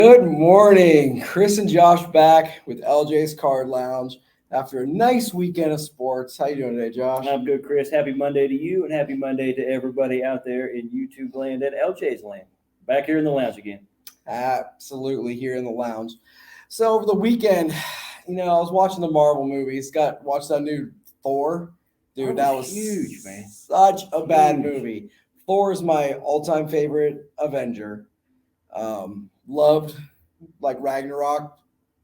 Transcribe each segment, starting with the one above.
Good morning. Chris and Josh back with LJ's Card Lounge after a nice weekend of sports. How you doing today, Josh? I'm good, Chris. Happy Monday to you, and happy Monday to everybody out there in YouTube land and LJ's land. Back here in the lounge again. Absolutely here in the lounge. So over the weekend, I was watching the Marvel movies. Watched that new Thor. Dude, that was huge, man. Such a bad Huge. movie. Thor is my all-time favorite Avenger. Loved like Ragnarok,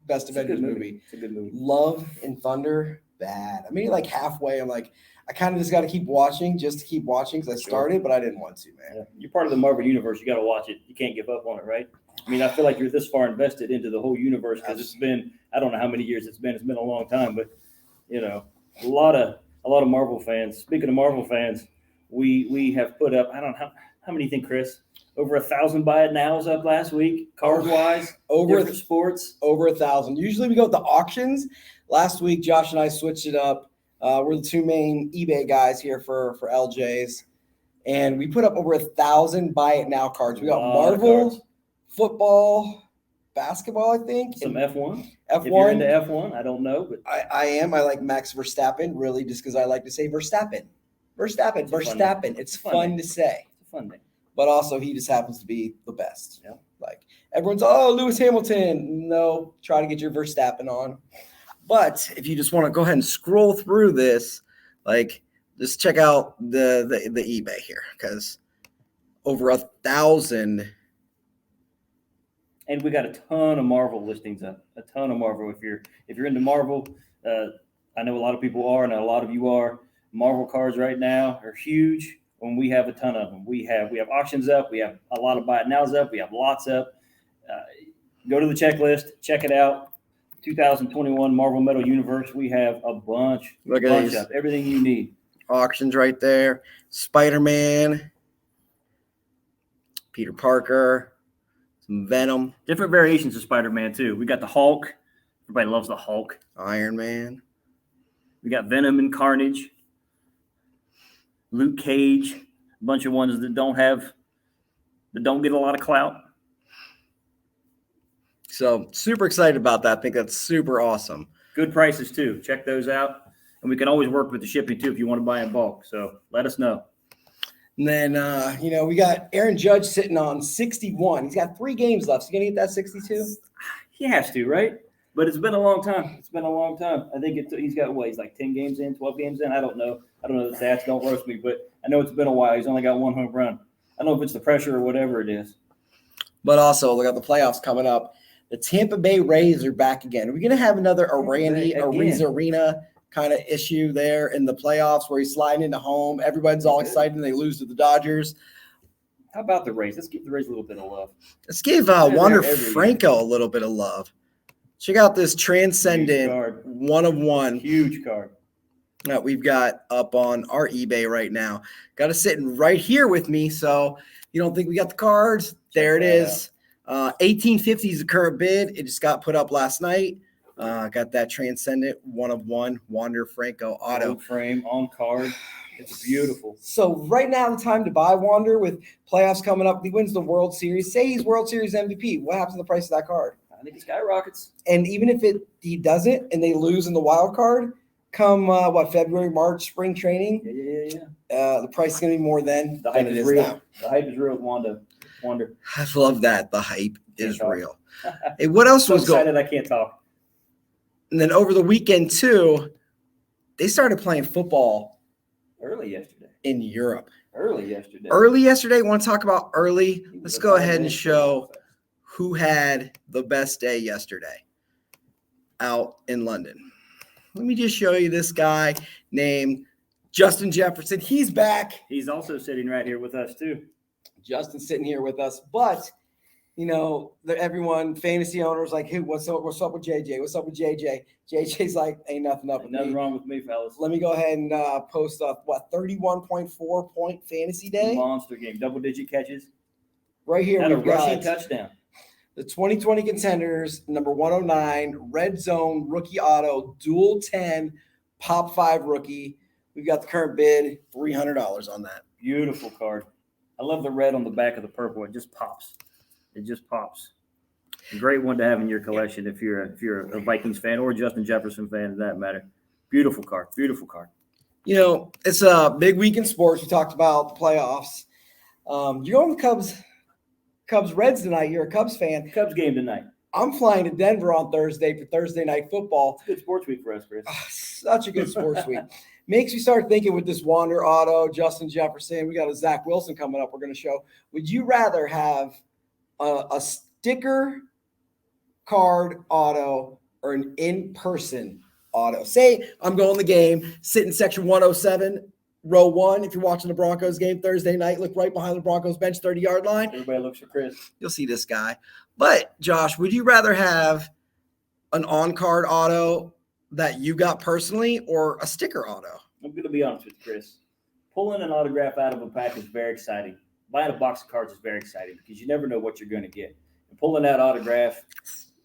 best Avengers movie. It's a good movie. Love and Thunder, bad. I mean, like halfway, I'm like, I kind of just got to keep watching just to keep watching because I started, but I didn't want to, man. Yeah. You're part of the Marvel universe. You got to watch it. You can't give up on it, right? I mean, I feel like you're this far invested into the whole universe because it's been, I don't know how many years it's been. It's been a long time, but a lot of Marvel fans. Speaking of Marvel fans, we have put up. I don't know how many you think, Chris? Over 1,000 buy it nows up last week, card wise, different sports. Over 1,000. Usually we go with the auctions. Last week, Josh and I switched it up. We're the two main eBay guys here for LJ's, and we put up over 1,000 buy it now cards. We got Marvel, football, basketball, I think, some F1. F1. If you're into F1, I don't know, but I am. I like Max Verstappen, really, just because I like to say Verstappen. It's fun to say. It's a fun name. But also, he just happens to be the best. Yeah. Like everyone's, Lewis Hamilton. No, try to get your Verstappen on. But if you just want to go ahead and scroll through this, like just check out the eBay here because over 1,000. And we got a ton of Marvel listings up. A ton of Marvel. If you're into Marvel, I know a lot of people are, and a lot of you are. Marvel cards right now are huge. When we have a ton of them, we have auctions up. We have a lot of buy it nows up. We have lots up. Go to the checklist, check it out. 2021 Marvel Metal Universe. We have a bunch. Look at these. Up. Everything you need. Auctions right there. Spider-Man, Peter Parker, some Venom. Different variations of Spider-Man too. We got the Hulk. Everybody loves the Hulk. Iron Man. We got Venom and Carnage. Luke Cage, a bunch of ones that don't get a lot of clout. So super excited about that. I think that's super awesome. Good prices too. Check those out. And we can always work with the shipping too if you want to buy in bulk. So let us know. And then, we got Aaron Judge sitting on 61. He's got 3 games left. So you going to get that 62? He has to, right? But it's been a long time. I think he's got he's like 10 games in, 12 games in. I don't know the stats. Don't roast me, but I know it's been a while. He's only got 1 home run. I don't know if it's the pressure or whatever it is. But also, look at the playoffs coming up. The Tampa Bay Rays are back again. Are we going to have another Arena kind of issue there in the playoffs where he's sliding into home? Everybody's all excited and they lose to the Dodgers. How about the Rays? Let's give the Rays a little bit of love. Let's give Wander Franco a little bit of love. Check out this transcendent 1 of 1. Huge card. That we've got up on our eBay right now. Got it sitting right here with me. So you don't think we got the cards? There it is. 1850 is the current bid. It just got put up last night. Got that transcendent 1 of 1 Wander Franco auto. Gold frame on card. It's beautiful. So right now the time to buy Wander with playoffs coming up. He wins the World Series. Say he's World Series MVP. What happens to the price of that card? I think it skyrockets. And even if he doesn't and they lose in the wild card, come February, March, spring training. Yeah. The price is going to be more than it is real. Now. The hype is real with Wander. I love that. The hype is real. Hey, what else was going on? I can't talk. And then over the weekend, too, they started playing football early yesterday in Europe. Early yesterday. Want to talk about early? Let's go ahead and show who had the best day yesterday out in London. Let me just show you this guy named Justin Jefferson. He's back. He's also sitting right here with us, too. Justin's sitting here with us. But, everyone, fantasy owners, like, hey, what's up with JJ? What's up with JJ? JJ's like, ain't nothing up with me. Nothing wrong with me, fellas. Let me go ahead and post up, 31.4 point fantasy day? Monster game. Double-digit catches. Right here, we've got a rushing touchdown. The 2020 contenders, number 109, red zone, rookie auto, dual 10, pop 5 rookie. We've got the current bid, $300 on that. Beautiful card. I love the red on the back of the purple. It just pops. A great one to have in your collection if you're a Vikings fan or a Justin Jefferson fan, for that matter. Beautiful card. Beautiful card. You know, it's a big week in sports. We talked about the playoffs. You're going to Cubs Reds tonight. You're a Cubs fan. Cubs game tonight. I'm flying to Denver on Thursday for Thursday night football. It's a good sports week for us, Chris. Such a good sports week. Makes me start thinking with this Wander Auto, Justin Jefferson. We got a Zach Wilson coming up. We're going to show. Would you rather have a sticker card auto or an in-person auto? Say I'm going the game, sit in section 107, row 1. If you're watching the Broncos game Thursday night, look right behind the Broncos bench, 30-yard line. Everybody looks for Chris. You'll see this guy. But, Josh, would you rather have an on-card auto that you got personally or a sticker auto? I'm going to be honest with you, Chris. Pulling an autograph out of a pack is very exciting. Buying a box of cards is very exciting because you never know what you're going to get. And pulling that autograph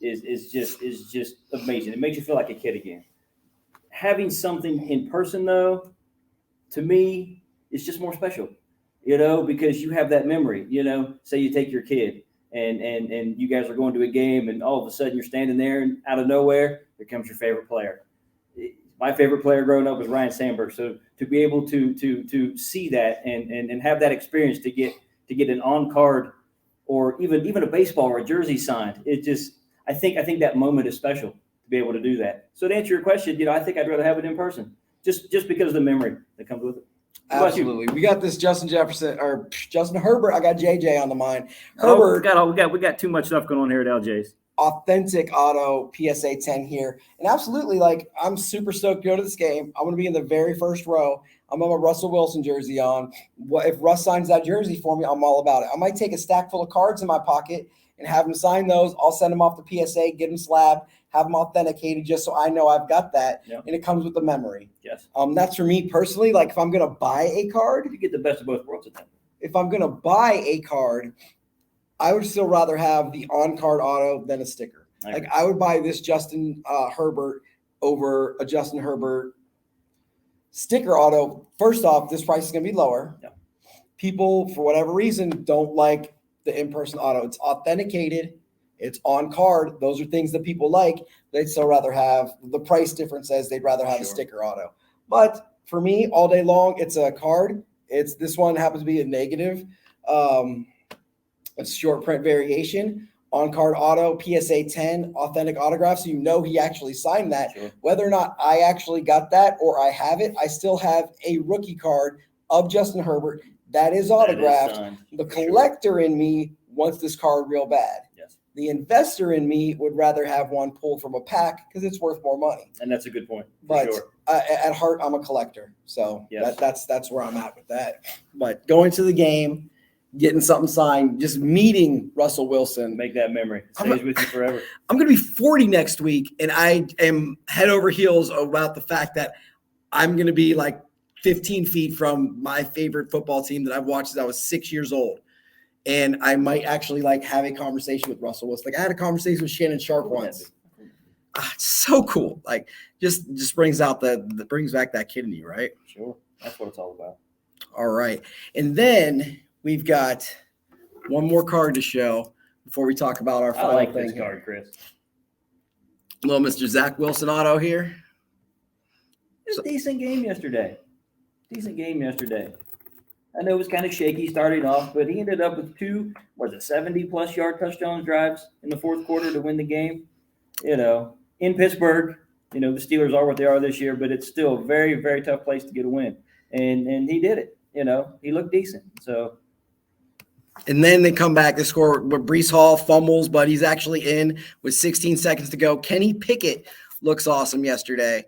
is just amazing. It makes you feel like a kid again. Having something in person, though, to me, is just more special, because you have that memory. Say you take your kid and you guys are going to a game and all of a sudden you're standing there and out of nowhere, here comes your favorite player. My favorite player growing up was Ryan Sandberg. So to be able to see that and have that experience to get an on-card or even a baseball or a jersey signed, I think that moment is special to be able to do that. So to answer your question, I think I'd rather have it in person, just because of the memory that comes with it. Absolutely. We got this Justin Jefferson or Justin Herbert. I got JJ on the mind. Herbert. We got too much stuff going on here at LJ's. Authentic auto PSA 10 here. And absolutely, I'm super stoked to go to this game. I'm going to be in the very first row. I'm going to have a Russell Wilson jersey on. If Russ signs that jersey for me, I'm all about it. I might take a stack full of cards in my pocket and have him sign those. I'll send them off to PSA, get them slabbed, have them authenticated just so I know I've got that. Yep. And it comes with the memory. Yes. That's for me personally. If I'm going to buy a card, you get the best of both worlds at that. If I'm going to buy a card, I would still rather have the on-card auto than a sticker. I would buy this Justin Herbert over a Justin Herbert sticker auto. First off, this price is going to be lower. Yeah. People, for whatever reason, don't like the in-person auto. It's authenticated. It's on card. Those are things that people like. They'd still rather have the price difference says they'd rather have a sticker auto. But for me, all day long, it's a card. This one happens to be a negative. It's short print variation. On-card auto, PSA 10, authentic autograph, so he actually signed that. Sure. Whether or not I actually got that or I have it, I still have a rookie card of Justin Herbert that is autographed. That is signed, the collector in me wants this card real bad. Yes. The investor in me would rather have one pulled from a pack because it's worth more money. And that's a good point. But sure. At heart, I'm a collector. So yes. that's where I'm at with that. But going to the game, getting something signed, just meeting Russell Wilson. Make that memory. Stays with you forever. I'm going to be 40 next week, and I am head over heels about the fact that I'm going to be 15 feet from my favorite football team that I've watched since I was 6 years old. And I might actually have a conversation with Russell Wilson. I had a conversation with Shannon Sharp once. It's so cool. Just brings back that kid in you, right? Sure. That's what it's all about. All right. And then we've got one more card to show before we talk about our final I like thing this card, Chris. Little Mr. Zach Wilson auto here. It was a decent game yesterday. I know it was kind of shaky starting off, but he ended up with 70-plus yard touchdown drives in the fourth quarter to win the game. In Pittsburgh, the Steelers are what they are this year, but it's still a very, very tough place to get a win. And he did it. He looked decent. So. And then they come back. They score with Breece Hall fumbles, but he's actually in with 16 seconds to go. Kenny Pickett looks awesome yesterday.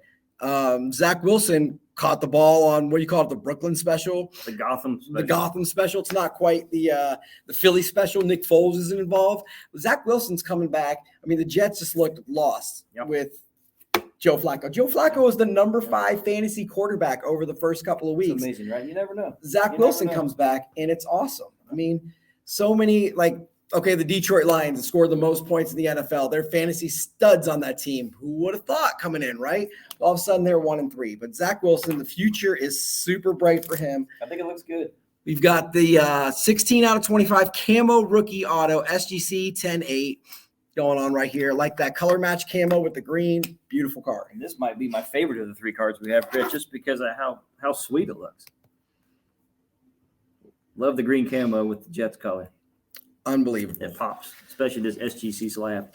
Zach Wilson caught the ball on, what do you call it, the Brooklyn special? The Gotham special. The Gotham special. It's not quite the Philly special. Nick Foles isn't involved. Zach Wilson's coming back. I mean, the Jets just looked lost with Joe Flacco. Joe Flacco was the number 5 fantasy quarterback over the first couple of weeks. It's amazing, right? You never know. Zach Wilson comes back, and it's awesome. I mean, so many, the Detroit Lions scored the most points in the NFL. They're fantasy studs on that team. Who would have thought coming in, right? All of a sudden, they're 1-3. But Zach Wilson, the future is super bright for him. I think it looks good. We've got the 16 out of 25 camo rookie auto, SGC 10-8. going on right here. Like that color match camo with the green. Beautiful car. And this might be my favorite of the 3 cards we have, Chris, just because of how sweet it looks. Love the green camo with the Jets color. Unbelievable. It pops, especially this SGC slab.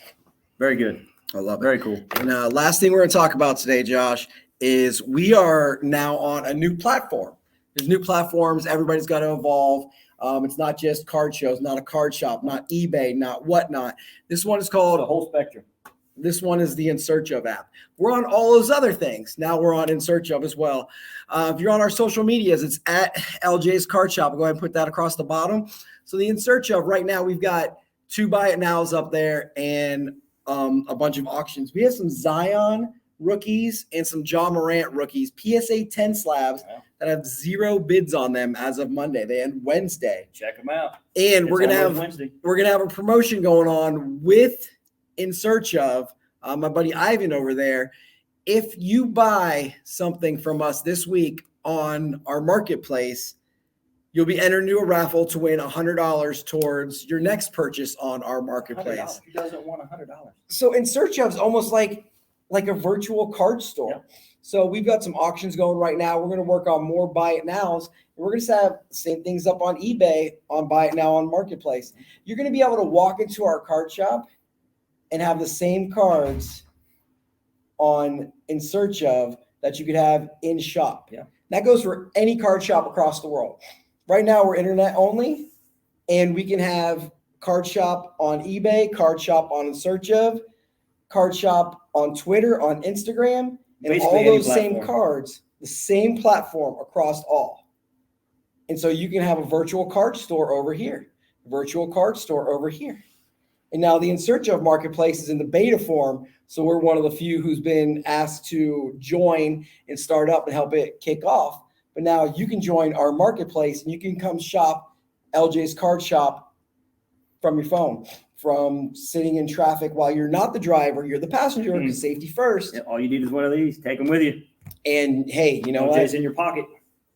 Very good. I love it. Very cool. And last thing we're going to talk about today, Josh, is we are now on a new platform. There's new platforms. Everybody's got to evolve. It's not just card shows, not a card shop, not eBay, not whatnot. This one is The called, whole spectrum. this one is the In Search Of app. We're on all those other things. Now we're on In Search Of as well. If you're on our social medias, it's at LJ's Card Shop. I'll go ahead and put that across the bottom. So the In Search Of right now, we've got 2 Buy It Nows up there and a bunch of auctions. We have some Zion rookies and some John Morant rookies, PSA 10 slabs that have 0 bids on them as of Monday. They end Wednesday. Check them out. And It's we're gonna on have Wednesday. a promotion going on with In Search Of, my buddy Ivan over there. If you buy something from us this week on our marketplace, you'll be entered into a raffle to win $100 towards your next purchase on our marketplace. $100. Who doesn't want $100? So In Search Of is almost like a virtual card store. Yep. So we've got some auctions going right now. We're going to work on more Buy It Nows. And we're going to have the same things up on eBay, on Buy It Now, on Marketplace. You're going to be able to walk into our card shop and have the same cards on In Search Of that you could have in shop. Yeah. That goes for any card shop across the world. Right now we're internet only, and we can have card shop on eBay, card shop on In Search Of, card shop on Twitter, on Instagram, and Basically all any those same platform. cards, the same platform across all. And so you can have a virtual card store over here, virtual card store over here. And now the In Search Of marketplace is in the beta form. So we're one of the few who's been asked to join and start up and help it kick off. But now you can join our marketplace and you can come shop LJ's Card Shop from your phone, from sitting in traffic while you're not the driver, you're the passenger, because safety first. Yeah, all you need is one of these. Take them with you. And hey, you know LJ's what? in your pocket.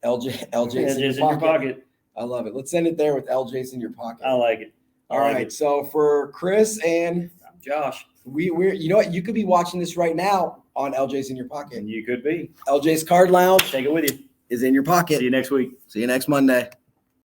LJ's LJ's in your pocket. I love it. Let's send it there with LJ's in your pocket. I like it. All right. So for Chris and I'm Josh. we're you know what? You could be watching this right now on LJ's in your pocket. And you could be. LJ's Card Lounge Take it with you. is in your pocket. See you next week. See you next Monday.